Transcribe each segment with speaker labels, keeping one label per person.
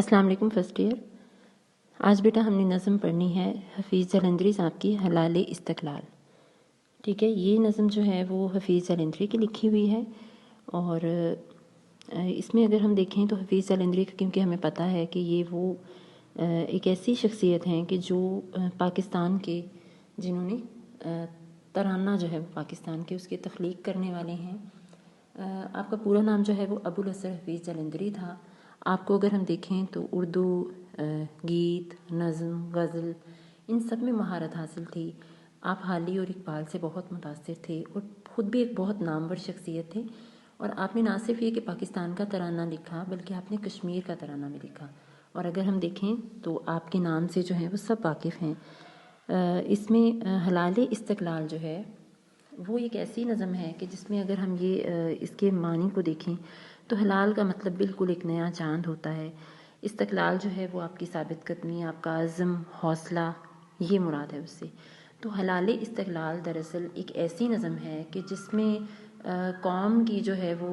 Speaker 1: السلام علیکم first year. آج بیٹا ہم نے نظم پڑھنی ہے حفیظ جلندری صاحب کی حلال استقلال۔ ٹھیک ہے، یہ نظم جو ہے وہ حفیظ جلندری کی لکھی ہوئی ہے، اور اس میں اگر ہم دیکھیں تو حفیظ جلندری کا کیونکہ ہمیں پتہ ہے کہ یہ وہ ایک ایسی شخصیت ہیں کہ جو پاکستان کے جنہوں نے ترانہ جو ہے وہ پاکستان کے اس کے تخلیق کرنے والے ہیں۔ آپ کا پورا نام جو ہے وہ ابو الحسن حفیظ جلندری تھا۔ آپ کو اگر ہم دیکھیں تو اردو، گیت، نظم، غزل، ان سب میں مہارت حاصل تھی۔ آپ حالی اور اقبال سے بہت متاثر تھے اور خود بھی ایک بہت نامور شخصیت تھے، اور آپ نے نہ صرف یہ کہ پاکستان کا ترانہ لکھا بلکہ آپ نے کشمیر کا ترانہ بھی لکھا، اور اگر ہم دیکھیں تو آپ کے نام سے جو ہیں وہ سب واقف ہیں۔ اس میں حلال استقلال جو ہے وہ ایک ایسی نظم ہے کہ جس میں اگر ہم یہ اس کے معنی کو دیکھیں تو حلال کا مطلب بالکل ایک نیا چاند ہوتا ہے۔ استقلال جو ہے وہ آپ کی ثابت قدمی، آپ کا عزم، حوصلہ، یہ مراد ہے اس سے۔ تو حلال استقلال دراصل ایک ایسی نظم ہے کہ جس میں قوم کی جو ہے وہ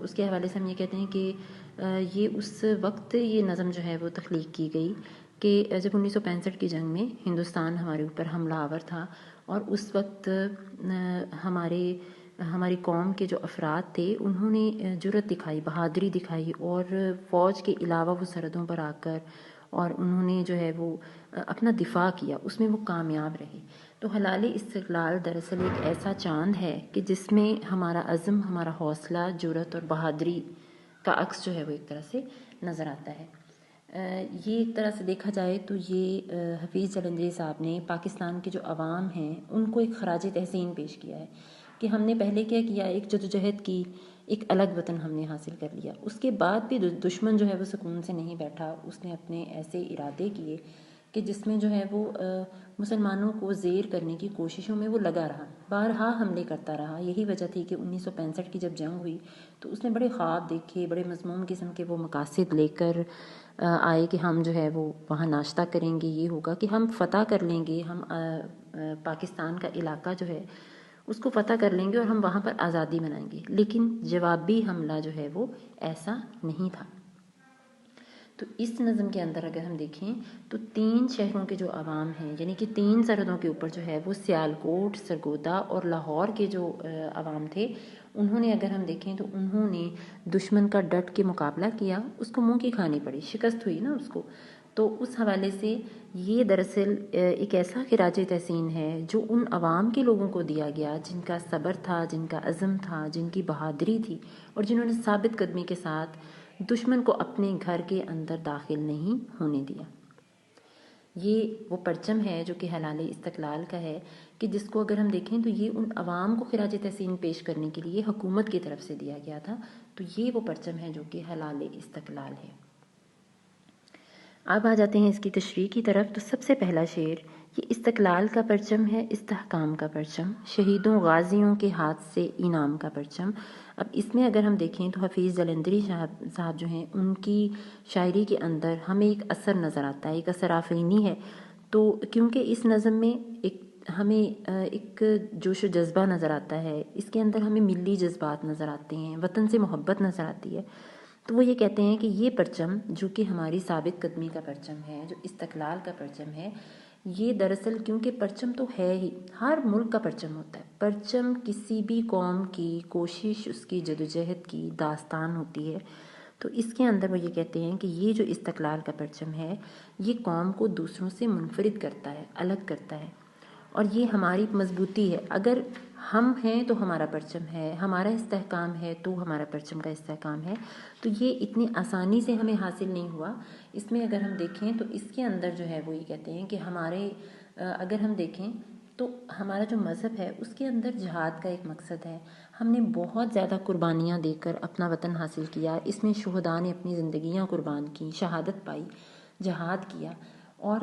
Speaker 1: اس کے حوالے سے ہم یہ کہتے ہیں کہ یہ اس وقت یہ نظم جو ہے وہ تخلیق کی گئی کہ جب 1965 کی جنگ میں ہندوستان ہمارے اوپر حملہ آور تھا، اور اس وقت ہماری قوم کے جو افراد تھے انہوں نے جرأت دکھائی، بہادری دکھائی، اور فوج کے علاوہ وہ سرحدوں پر آ کر اور انہوں نے جو ہے وہ اپنا دفاع کیا، اس میں وہ کامیاب رہے۔ تو حلال استقلال دراصل ایک ایسا چاند ہے کہ جس میں ہمارا عزم، ہمارا حوصلہ، جرأت اور بہادری کا عکس جو ہے وہ ایک طرح سے نظر آتا ہے۔ یہ ایک طرح سے دیکھا جائے تو یہ حفیظ جلندری صاحب نے پاکستان کے جو عوام ہیں ان کو ایک خراج تحسین پیش کیا ہے کہ ہم نے پہلے کیا کیا، ایک جدوجہد کی، ایک الگ وطن ہم نے حاصل کر لیا، اس کے بعد بھی دشمن جو ہے وہ سکون سے نہیں بیٹھا، اس نے اپنے ایسے ارادے کیے کہ جس میں جو ہے وہ مسلمانوں کو زیر کرنے کی کوششوں میں وہ لگا رہا، بارہا حملے کرتا رہا۔ یہی وجہ تھی کہ 1965 کی جب جنگ ہوئی تو اس نے بڑے خواب دیکھے، بڑے مضمون قسم کے وہ مقاصد لے کر آئے کہ ہم جو ہے وہ وہاں ناشتہ کریں گے، یہ ہوگا کہ ہم فتح کر لیں گے، ہم پاکستان کا علاقہ جو ہے اس کو فتح کر لیں گے اور ہم وہاں پر آزادی منائیں گے۔ لیکن جوابی حملہ جو ہے وہ ایسا نہیں تھا۔ تو اس نظم کے اندر اگر ہم دیکھیں تو 3 شہروں کے جو عوام ہیں، یعنی کہ 3 سرحدوں کے اوپر جو ہے وہ سیالکوٹ، سرگودا اور لاہور کے جو عوام تھے، انہوں نے اگر ہم دیکھیں تو انہوں نے دشمن کا ڈٹ کے مقابلہ کیا، اس کو منہ کی کھانی پڑی، شکست ہوئی نا اس کو۔ تو اس حوالے سے یہ دراصل ایک ایسا خراج تحسین ہے جو ان عوام کے لوگوں کو دیا گیا جن کا صبر تھا، جن کا عزم تھا، جن کی بہادری تھی، اور جنہوں نے ثابت قدمی کے ساتھ دشمن کو اپنے گھر کے اندر داخل نہیں ہونے دیا۔ یہ وہ پرچم ہے جو کہ حلال استقلال کا ہے کہ جس کو اگر ہم دیکھیں تو یہ ان عوام کو خراج تحسین پیش کرنے کے لیے حکومت کی طرف سے دیا گیا تھا۔ تو یہ وہ پرچم ہے جو کہ حلال استقلال ہے۔ اب آ جاتے ہیں اس کی تشریح کی طرف۔ تو سب سے پہلا شعر، یہ استقلال کا پرچم ہے، استحکام کا پرچم، شہیدوں غازیوں کے ہاتھ سے انعام کا پرچم۔ اب اس میں اگر ہم دیکھیں تو حفیظ جلندری صاحب جو ہیں ان کی شاعری کے اندر ہمیں ایک اثر نظر آتا ہے، ایک اثر آفرینی ہے۔ تو کیونکہ اس نظم میں ہمیں ایک جوش و جذبہ نظر آتا ہے، اس کے اندر ہمیں ملی جذبات نظر آتے ہیں، وطن سے محبت نظر آتی ہے۔ تو وہ یہ کہتے ہیں کہ یہ پرچم جو کہ ہماری ثابت قدمی کا پرچم ہے، جو استقلال کا پرچم ہے، یہ دراصل کیونکہ پرچم تو ہے ہی، ہر ملک کا پرچم ہوتا ہے، پرچم کسی بھی قوم کی کوشش، اس کی جدوجہد کی داستان ہوتی ہے۔ تو اس کے اندر وہ یہ کہتے ہیں کہ یہ جو استقلال کا پرچم ہے یہ قوم کو دوسروں سے منفرد کرتا ہے، الگ کرتا ہے، اور یہ ہماری مضبوطی ہے۔ اگر ہم ہیں تو ہمارا پرچم ہے، ہمارا استحکام ہے تو ہمارا پرچم کا استحکام ہے۔ تو یہ اتنی آسانی سے ہمیں حاصل نہیں ہوا۔ اس میں اگر ہم دیکھیں تو اس کے اندر جو ہے وہ یہ کہتے ہیں کہ اگر ہم دیکھیں تو ہمارا جو مذہب ہے اس کے اندر جہاد کا ایک مقصد ہے۔ ہم نے بہت زیادہ قربانیاں دے کر اپنا وطن حاصل کیا، اس میں شہداء نے اپنی زندگیاں قربان کی، شہادت پائی، جہاد کیا، اور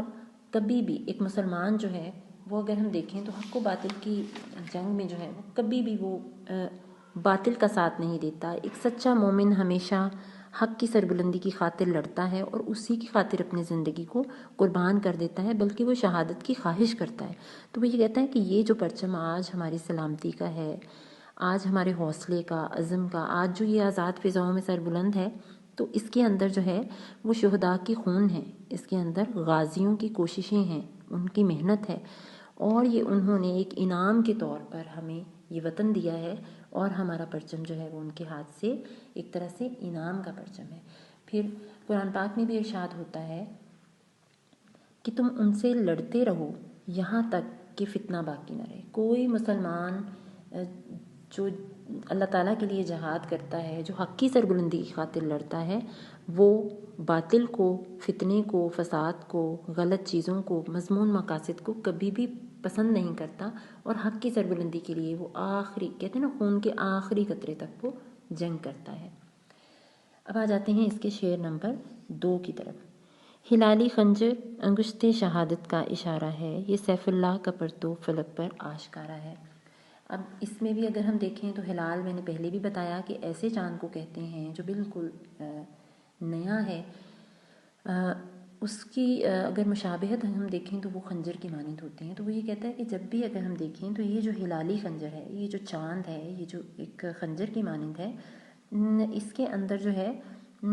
Speaker 1: کبھی بھی ایک مسلمان جو ہے وہ اگر ہم دیکھیں تو حق و باطل کی جنگ میں جو ہے وہ کبھی بھی وہ باطل کا ساتھ نہیں دیتا۔ ایک سچا مومن ہمیشہ حق کی سربلندی کی خاطر لڑتا ہے اور اسی کی خاطر اپنی زندگی کو قربان کر دیتا ہے، بلکہ وہ شہادت کی خواہش کرتا ہے۔ تو وہ یہ کہتا ہے کہ یہ جو پرچم آج ہماری سلامتی کا ہے، آج ہمارے حوصلے کا، عزم کا، آج جو یہ آزاد فضاؤں میں سربلند ہے، تو اس کے اندر جو ہے وہ شہداء کی خون ہے، اس کے اندر غازیوں کی کوششیں ہیں، ان کی محنت ہے، اور یہ انہوں نے ایک انعام کے طور پر ہمیں یہ وطن دیا ہے، اور ہمارا پرچم جو ہے وہ ان کے ہاتھ سے ایک طرح سے انعام کا پرچم ہے۔ پھر قرآن پاک میں بھی ارشاد ہوتا ہے کہ تم ان سے لڑتے رہو یہاں تک کہ فتنہ باقی نہ رہے۔ کوئی مسلمان جو اللہ تعالیٰ کے لیے جہاد کرتا ہے، جو حق کی سربلندی کی خاطر لڑتا ہے، وہ باطل کو، فتنے کو، فساد کو، غلط چیزوں کو، مذموم مقاصد کو کبھی بھی پسند نہیں کرتا، اور حق کی سربلندی کے لیے وہ آخری، کہتے ہیں نا، خون کے آخری قطرے تک وہ جنگ کرتا ہے۔ اب آ جاتے ہیں اس کے شعر نمبر 2 کی طرف۔ ہلالی خنجر انگشت شہادت کا اشارہ ہے، یہ سیف اللہ کا پرتو فلک پر آشکارا ہے۔ اب اس میں بھی اگر ہم دیکھیں تو ہلال میں نے پہلے بھی بتایا کہ ایسے چاند کو کہتے ہیں جو بالکل نیا ہے، اس کی اگر مشابہت ہم دیکھیں تو وہ خنجر کی مانند ہوتے ہیں۔ تو وہ یہ کہتا ہے کہ جب بھی اگر ہم دیکھیں تو یہ جو ہلالی خنجر ہے، یہ جو چاند ہے، یہ جو ایک خنجر کی مانند ہے، اس کے اندر جو ہے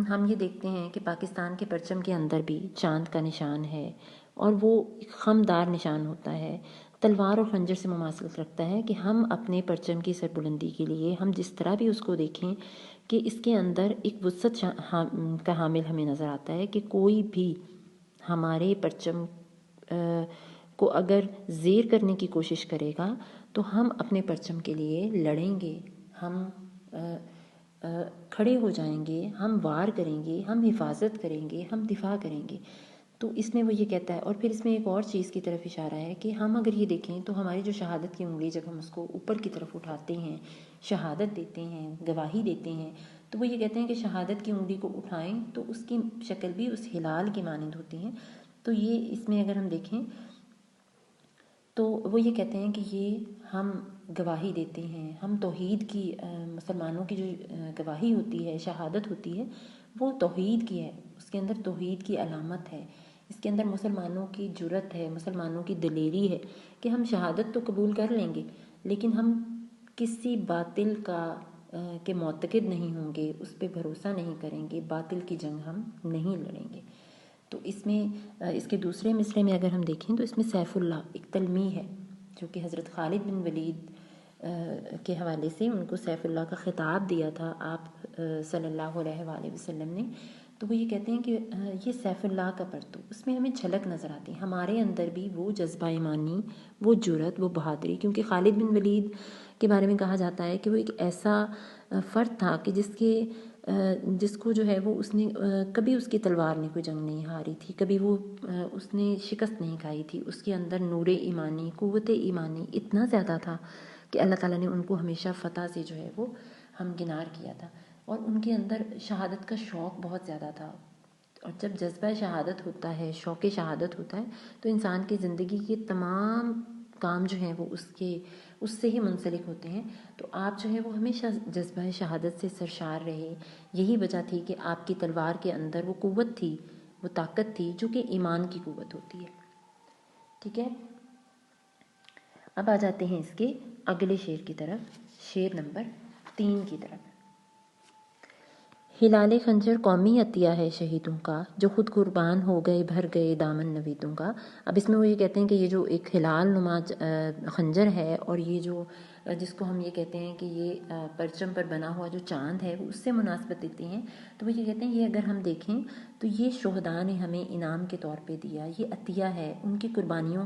Speaker 1: ہم یہ دیکھتے ہیں کہ پاکستان کے پرچم کے اندر بھی چاند کا نشان ہے، اور وہ ایک خمدار نشان ہوتا ہے، تلوار اور خنجر سے مماثلت رکھتا ہے کہ ہم اپنے پرچم کی سربلندی کے لیے ہم جس طرح بھی اس کو دیکھیں کہ اس کے اندر ایک وسعت کا حامل ہمیں نظر آتا ہے کہ کوئی بھی ہمارے پرچم کو اگر زیر کرنے کی کوشش کرے گا تو ہم اپنے پرچم کے لیے لڑیں گے، ہم کھڑے ہو جائیں گے، ہم وار کریں گے، ہم حفاظت کریں گے، ہم دفاع کریں گے۔ تو اس میں وہ یہ کہتا ہے، اور پھر اس میں ایک اور چیز کی طرف اشارہ ہے کہ ہم اگر یہ دیکھیں تو ہماری جو شہادت کی انگلی جب ہم اس کو اوپر کی طرف اٹھاتے ہیں، شہادت دیتے ہیں، گواہی دیتے ہیں، تو وہ یہ کہتے ہیں کہ شہادت کی انگلی کو اٹھائیں تو اس کی شکل بھی اس ہلال کی مانند ہوتی ہے۔ تو یہ اس میں اگر ہم دیکھیں تو وہ یہ کہتے ہیں کہ یہ ہم گواہی دیتے ہیں، ہم توحید کی، مسلمانوں کی جو گواہی ہوتی ہے، شہادت ہوتی ہے، وہ توحید کی ہے، اس کے اندر توحید کی علامت ہے، اس کے اندر مسلمانوں کی جرت ہے، مسلمانوں کی دلیری ہے کہ ہم شہادت تو قبول کر لیں گے لیکن ہم کسی باطل کے معتقد نہیں ہوں گے، اس پہ بھروسہ نہیں کریں گے، باطل کی جنگ ہم نہیں لڑیں گے۔ تو اس میں اس کے دوسرے مصرعے میں اگر ہم دیکھیں تو اس میں سیف اللہ ایک تلمیح ہے، جو کہ حضرت خالد بن ولید کے حوالے سے ان کو سیف اللہ کا خطاب دیا تھا آپ صلی اللہ علیہ وآلہ وسلم نے۔ تو وہ یہ کہتے ہیں کہ یہ سیف اللہ کا پرتو، اس میں ہمیں جھلک نظر آتی ہے، ہمارے اندر بھی وہ جذبہ ایمانی، وہ جرت، وہ بہادری، کیونکہ خالد بن ولید کے بارے میں کہا جاتا ہے کہ وہ ایک ایسا فرد تھا کہ جس کو جو ہے وہ اس نے کبھی اس کی تلوار نے کوئی جنگ نہیں ہاری تھی، کبھی وہ اس نے شکست نہیں کھائی تھی، اس کے اندر نور ایمانی، قوت ایمانی اتنا زیادہ تھا کہ اللہ تعالیٰ نے ان کو ہمیشہ فتح سے جو ہے وہ ہمکنار کیا تھا، اور ان کے اندر شہادت کا شوق بہت زیادہ تھا۔ اور جب جذبہ شہادت ہوتا ہے، شوق شہادت ہوتا ہے، تو انسان کی زندگی کے تمام کام جو ہیں وہ اس سے ہی منسلک ہوتے ہیں۔ تو آپ جو ہے وہ ہمیشہ جذبہ شہادت سے سرشار رہے، یہی وجہ تھی کہ آپ کی تلوار کے اندر وہ قوت تھی، وہ طاقت تھی جو کہ ایمان کی قوت ہوتی ہے۔ ٹھیک ہے، اب آ جاتے ہیں اس کے اگلے شعر کی طرف، شعر نمبر 3 کی طرف۔ ہلال خنجر قومی عطیہ ہے شہیدوں کا، جو خود قربان ہو گئے بھر گئے دامن نویدوں کا۔ اب اس میں وہ یہ کہتے ہیں کہ یہ جو ایک ہلال نما خنجر ہے، اور یہ جو جس کو ہم یہ کہتے ہیں کہ یہ پرچم پر بنا ہوا جو چاند ہے، وہ اس سے مناسبت دیتے ہیں۔ تو وہ یہ کہتے ہیں یہ اگر ہم دیکھیں تو یہ شہداء نے ہمیں انعام کے طور پہ دیا، یہ عطیہ ہے، ان کی قربانیوں